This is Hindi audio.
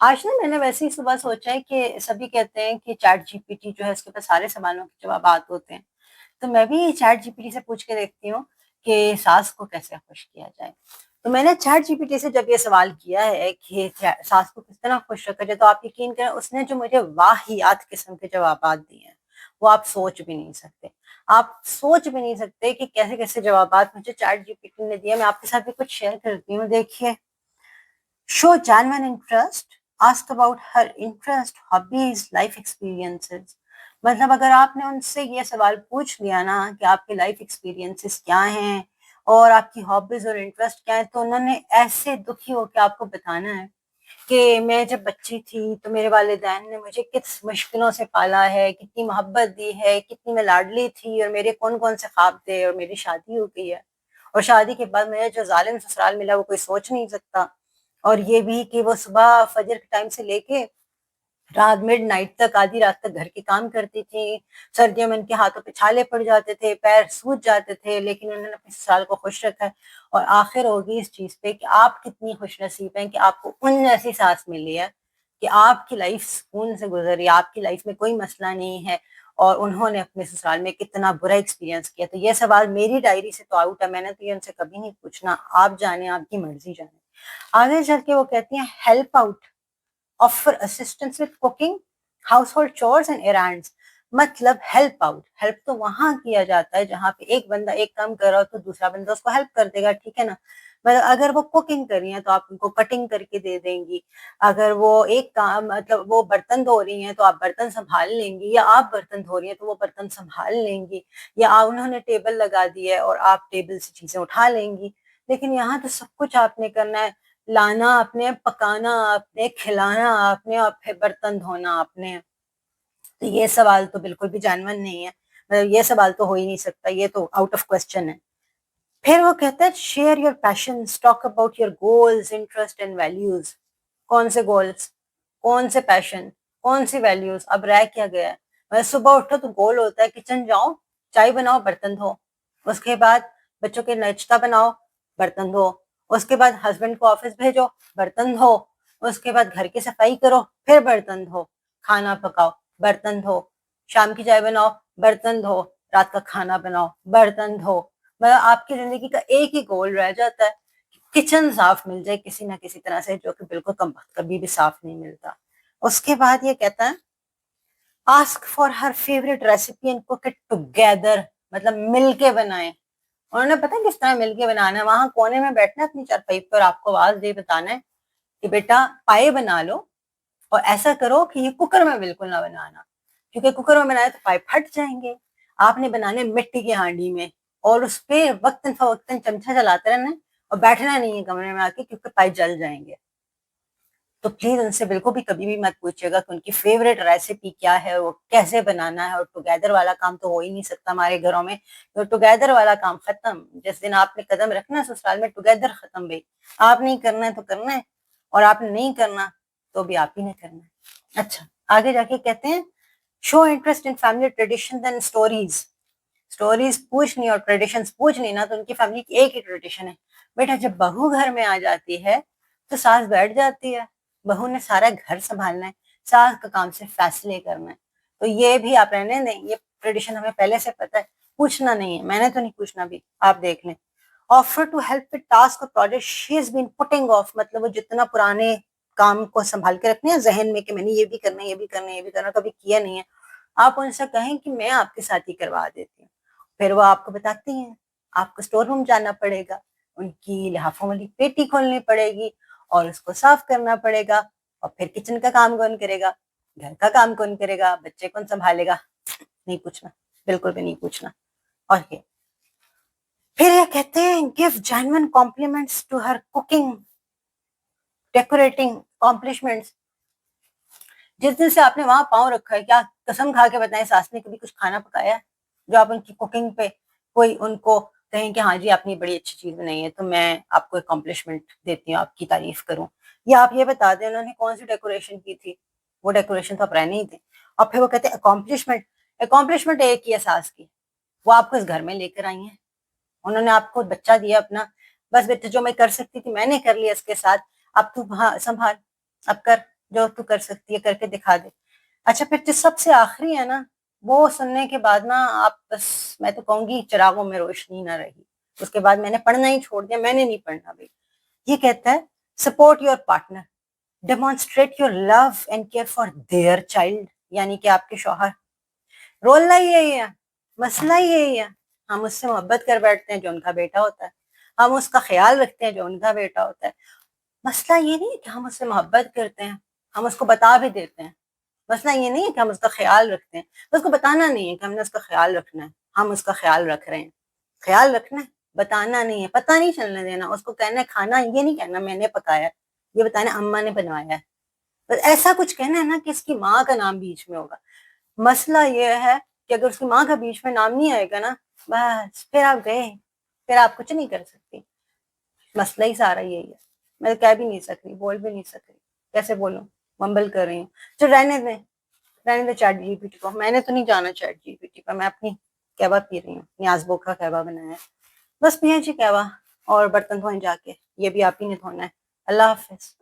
आज ना मैंने वैसे ही सुबह सोचा है कि सभी कहते हैं कि चैट जीपीटी जो है इसके पास सारे सवालों के जवाब होते हैं। तो मैं भी चैट जीपीटी से पूछ के देखती हूँ कि सास को कैसे खुश किया जाए। तो मैंने चैट जीपीटी से जब ये सवाल किया है कि सास को किस तरह खुश रखा जाए, तो आप यकीन करें उसने जो मुझे वाहियात किस्म के जवाब दिए हैं, वो आप सोच भी नहीं सकते। आप सोच भी नहीं सकते कि कैसे कैसे जवाब मुझे चैट जीपीटी ने दिए। मैं आपके साथ भी कुछ शेयर करती हूँ, देखिए। Show genuine interest. Ask about her interest, hobbies, life experiences. मतलब अगर आपने उनसे ये सवाल पूछ लिया ना कि आपके लाइफ एक्सपीरियंसेस क्या हैं और आपकी हॉबीज और इंटरेस्ट क्या है, तो उन्होंने ऐसे दुखी होकर आपको बताना है कि मैं जब बच्ची थी तो मेरे वालिदैन ने मुझे किस मुश्किलों से पाला है, कितनी मोहब्बत दी है, कितनी मैं लाडली थी और मेरे कौन कौन से ख्वाब थे, और मेरी शादी हो गई है और शादी के बाद मुझे जो जालिम ससुराल मिला वो कोई सोच नहीं सकता। और ये भी कि वो सुबह फजर के टाइम से लेके रात मिडनाइट तक, आधी रात तक घर के काम करती थी। सर्दियों में उनके हाथों पे छाले पड़ जाते थे, पैर सूज जाते थे, लेकिन उन्होंने अपने ससुराल को खुश रखा है। और आखिर होगी इस चीज पे कि आप कितनी खुशनसीब हैं कि आपको उन जैसी सास मिली है कि आपकी लाइफ सुकून से गुजरी, आपकी लाइफ में कोई मसला नहीं है। और उन्होंने अपने ससुराल में कितना बुरा एक्सपीरियंस किया। तो ये सवाल मेरी डायरी से तो आउट है, मैंने तो ये उनसे कभी नहीं पूछना। आप जाने, आपकी मर्जी जाने। आगे चल के वो कहती हैं help out, offer assistance with cooking, household chores and errands. मतलब हेल्प आउट, हेल्प तो वहां किया जाता है जहां पे एक बंदा एक काम कर रहा हो तो दूसरा बंदा उसको हेल्प कर देगा, ठीक है ना। मतलब अगर वो कुकिंग कर रही है तो आप उनको कटिंग करके दे देंगी। अगर वो एक काम, मतलब वो बर्तन धो रही हैं तो आप बर्तन संभाल लेंगी, या आप बर्तन धो रही हैं तो वो बर्तन संभाल लेंगी, या उन्होंने टेबल लगा दी है और आप टेबल से चीजें उठा लेंगी। लेकिन यहाँ तो सब कुछ आपने करना है। लाना आपने, पकाना आपने, खिलाना आपने, और फिर बर्तन धोना आपने। तो ये सवाल तो बिल्कुल भी जानवन नहीं है। मतलब ये सवाल तो हो ही नहीं सकता, ये तो आउट ऑफ क्वेश्चन है। फिर वो कहता है share your passion, talk about your goals, interest and values. कौन से गोल्स, कौन से पैशन, कौन सी वैल्यूज, अब रह क्या गया है। मतलब सुबह उठो तो गोल होता है किचन जाओ, चाय बनाओ, बर्तन धो। उसके बाद बच्चों के नाश्ता बनाओ, बर्तन धो। उसके बाद हस्बैंड को ऑफिस भेजो, बर्तन धो। उसके बाद घर की सफाई करो, फिर बर्तन धो। खाना पकाओ, बर्तन धो। शाम की चाय बनाओ, बर्तन धो। रात का खाना बनाओ, बर्तन धो। मतलब आपकी जिंदगी का एक ही गोल रह जाता है, किचन साफ मिल जाए किसी ना किसी तरह से, जो कि बिल्कुल कभी भी साफ नहीं मिलता। उसके बाद ये कहता है ask for her favourite recipe and cook it together. मतलब मिलके बनाएं। उन्होंने पता है किस तरह मिलके बनाना है, वहां कोने में बैठना है अपनी चारपाई पर, आपको आवाज दे बताना है कि बेटा पाए बना लो, और ऐसा करो कि ये कुकर में बिल्कुल ना बनाना, क्योंकि कुकर में बनाए तो पाइप फट जाएंगे। आपने बनाने मिट्टी की हांडी में, और उस पे वक्तन फवक्तन चमचा चलाते रहना है, और बैठना नहीं है कमरे में आके, क्योंकि पाइप जल जाएंगे। तो प्लीज उनसे बिल्कुल भी कभी भी मत पूछिएगा कि उनकी फेवरेट रेसिपी क्या है, वो कैसे बनाना है। और टुगेदर वाला काम तो हो ही नहीं सकता हमारे घरों में। तो टुगेदर वाला काम खत्म। जिस दिन आपने कदम रखना है ससुराल में, टुगेदर खत्म भाई। आप नहीं करना है तो करना है, और आपने नहीं करना तो भी आप ही ने करना है। अच्छा, आगे जाके कहते हैं show interest in family tradition and stories. Stories पूछनी और ट्रेडिशंस पूछनी ना, तो उनकी फैमिली की एक ही ट्रेडिशन है। बेटा जब बहू घर में आ जाती है तो सास बैठ जाती है, बहू ने सारा घर संभालना है, सास का काम से फैसले करना है। तो ये भी आप रहने दें, ये ट्रेडिशन हमें पहले से पता है। पूछना नहीं है, मैंने तो नहीं पूछना भी, आप देख लें। Offer to help with task और project she is been putting off. मतलब वो जितना पुराने काम को संभाल के रखने हैं जहन में कि मैंने ये भी करना है, ये भी करना है, ये भी करना, कभी किया नहीं है, आप उनसे कहें कि मैं आपके साथ ही करवा देती हूँ। फिर वो आपको बताती हैं आपको स्टोर रूम जाना पड़ेगा, उनकी लिहाफों वाली पेटी खोलनी पड़ेगी और उसको साफ करना पड़ेगा। और फिर किचन का काम कौन करेगा, घर का काम कौन करेगा, बच्चे कौन संभालेगा। नहीं पूछना, बिल्कुल भी नहीं पूछना। और ये फिर ये कहते हैं give genuine compliments to her cooking, decorating, accomplishments. जिस दिन से आपने वहां पाँव रखा है, क्या कसम खा के बताएं सास ने कभी कुछ खाना पकाया है जो आप उनकी कुकिंग पे कोई उनको कहें कि हाँ जी आपने बड़ी अच्छी चीज बनाई है तो मैं आपको अकॉम्प्लिशमेंट देती हूँ, आपकी तारीफ करूं। या आप ये बता दें उन्होंने कौन सी डेकोरेशन की थी, वो डेकोरेशन तो आप रहने ही थे। और फिर वो कहते हैं अकॉम्प्लिशमेंट। अकॉम्प्लिशमेंट एक ही है सास की, वो आपको इस घर में लेकर आई है। उन्होंने आपको बच्चा दिया अपना, बस बेटा जो मैं कर सकती थी मैंने कर लिया इसके साथ, अब तू हाँ संभाल, अब कर। जो तू कर सकती है करके दिखा दे। अच्छा फिर जो सबसे आखिरी है ना, वो सुनने के बाद ना आप बस, मैं तो कहूंगी चिरागों में रोशनी ना रही। उसके बाद मैंने पढ़ना ही छोड़ दिया, मैंने नहीं पढ़ना भाई। ये कहता है support your partner, demonstrate your love and care for their child, यानी कि आपके शौहर। रोलना ही यही है, मसला ही यही है। हम उससे मोहब्बत कर बैठते हैं जो उनका बेटा होता है, हम उसका ख्याल रखते हैं जो उनका बेटा होता है। मसला ये नहीं है कि हम उससे मोहब्बत करते हैं, हम उसको बता भी देते हैं। मसला ये नहीं है कि हम उसका ख्याल रखते हैं, उसको बताना नहीं है कि हमने उसका ख्याल रखना है, हम उसका ख्याल रख रहे हैं। ख्याल रखना है, बताना नहीं है, पता नहीं चलने देना। उसको कहना है खाना, ये नहीं कहना मैंने पकाया है, ये बताना अम्मा ने बनवाया है। बस ऐसा कुछ कहना है ना कि इसकी माँ का नाम बीच में होगा। मसला ये है कि अगर उसकी माँ का बीच में नाम नहीं आएगा ना, बस फिर आप गए, फिर आप कुछ नहीं कर सकती। मसला ही सारा यही है। मैं कह भी नहीं सक रही, बोल भी नहीं सक रही, कैसे बोलूं, मम्बल कर रही हूँ। जो रहने दें, रहने दे चैट जीपीटी को, मैंने तो नहीं जाना चैट जीपीटी पर। मैं अपनी कहवा पी रही हूँ, न्याज का कहवा बनाया है, बस पिया जी कहवा। और बर्तन धोए जाके, ये भी आप ही ने धोना है। अल्लाह हाफिज।